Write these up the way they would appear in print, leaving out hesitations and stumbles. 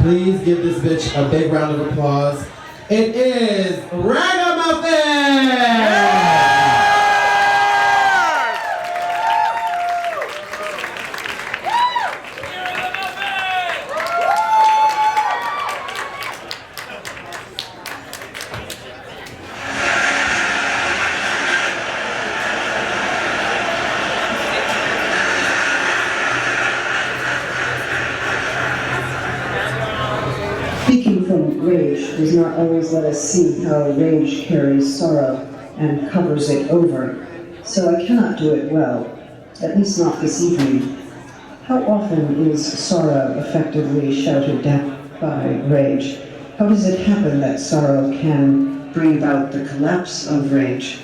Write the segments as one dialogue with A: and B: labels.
A: Please give this bitch a big round of applause. It is Ragamuffin!
B: Speaking from rage does not always let us see how rage carries sorrow and covers it over, so I cannot do it well, at least not this evening. How often is sorrow effectively shouted down by rage? How does it happen that sorrow can bring about the collapse of rage?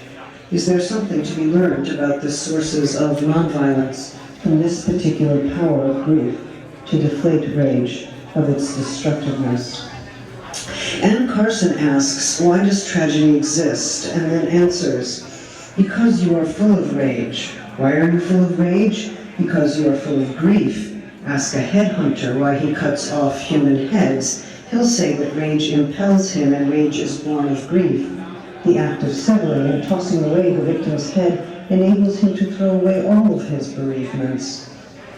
B: Is there something to be learned about the sources of nonviolence from this particular power of grief to deflate rage of its destructiveness? Anne Carson asks, why does tragedy exist? And then answers, because you are full of rage. Why are you full of rage? Because you are full of grief. Ask a headhunter why he cuts off human heads. He'll say that rage impels him and rage is born of grief. The act of severing and tossing away the victim's head enables him to throw away all of his bereavements.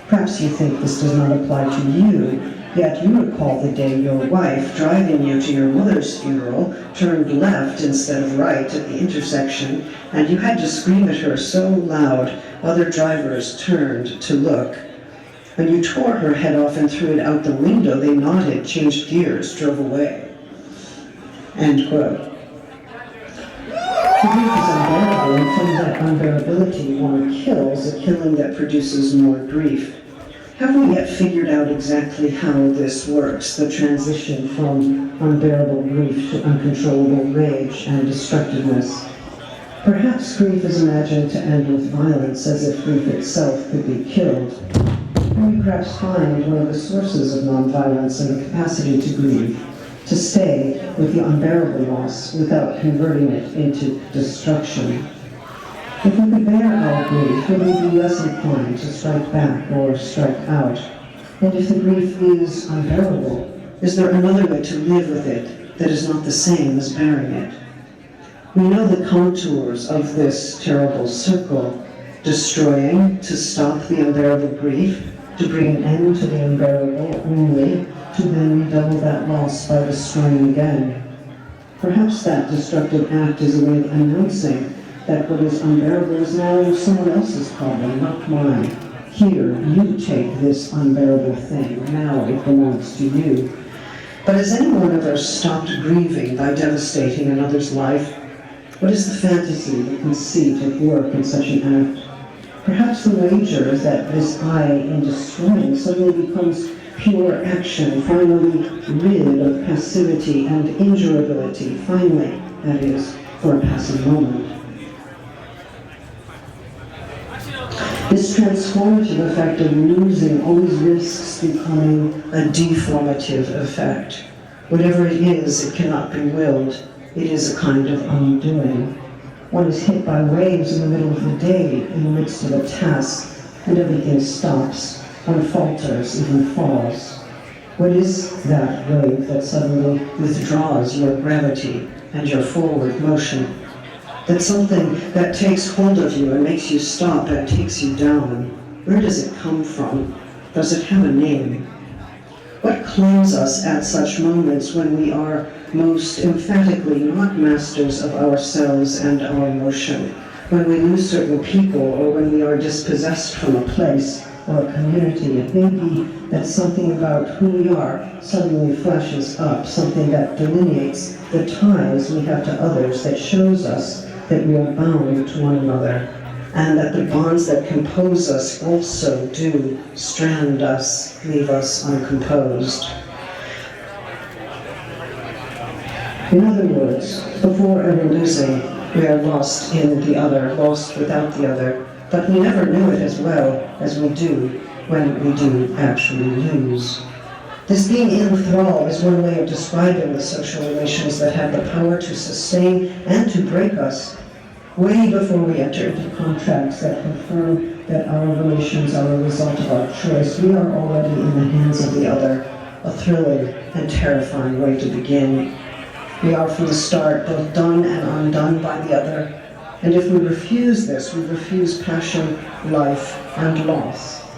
B: Perhaps you think this does not apply to you, yet you recall the day your wife, driving you to your mother's funeral, turned left instead of right at the intersection, and you had to scream at her so loud other drivers turned to look. When you tore her head off and threw it out the window, they nodded, changed gears, drove away. End quote. The grief is unbearable, and from that unbearability one kills, a killing that produces more grief. Have we yet figured out exactly how this works, the transition from unbearable grief to uncontrollable rage and destructiveness? Perhaps grief is imagined to end with violence, as if grief itself could be killed. And we perhaps find one of the sources of nonviolence in the capacity to grieve, to stay with the unbearable loss without converting it into destruction. If we could bear our grief, would we be less inclined to strike back or strike out? And if the grief is unbearable, is there another way to live with it that is not the same as bearing it? We know the contours of this terrible circle: destroying to stop the unbearable grief, to bring an end to the unbearable, only to then redouble that loss by destroying again. Perhaps that destructive act is a way of announcing that what is unbearable is now someone else's problem, not mine. Here, you take this unbearable thing. Now it belongs to you. But has anyone ever stopped grieving by devastating another's life? What is the fantasy, the conceit at work in such an act? Perhaps the wager is that this I in destroying suddenly becomes pure action, finally rid of passivity and injurability, finally, that is, for a passing moment. This transformative effect of losing always risks becoming a deformative effect. Whatever it is, it cannot be willed. It is a kind of undoing. One is hit by waves in the middle of the day, in the midst of a task, and everything stops. One falters, even falls. What is that wave that suddenly withdraws your gravity and your forward motion? That's something that takes hold of you and makes you stop and takes you down. Where does it come from? Does it have a name? What claims us at such moments when we are most emphatically not masters of ourselves and our motion? When we lose certain people, or when we are dispossessed from a place or a community, it may be that something about who we are suddenly flashes up, something that delineates the ties we have to others, that shows us that we are bound to one another, and that the bonds that compose us also do strand us, leave us uncomposed. In other words, before ever losing, we are lost in the other, lost without the other, but we never knew it as well as we do when we do actually lose. This being in thrall is one way of describing the social relations that have the power to sustain and to break us. Way before we enter into contracts that confirm that our relations are a result of our choice, we are already in the hands of the other. a thrilling and terrifying way to begin. We are from the start both done and undone by the other, and if we refuse this, we refuse passion, life, and loss.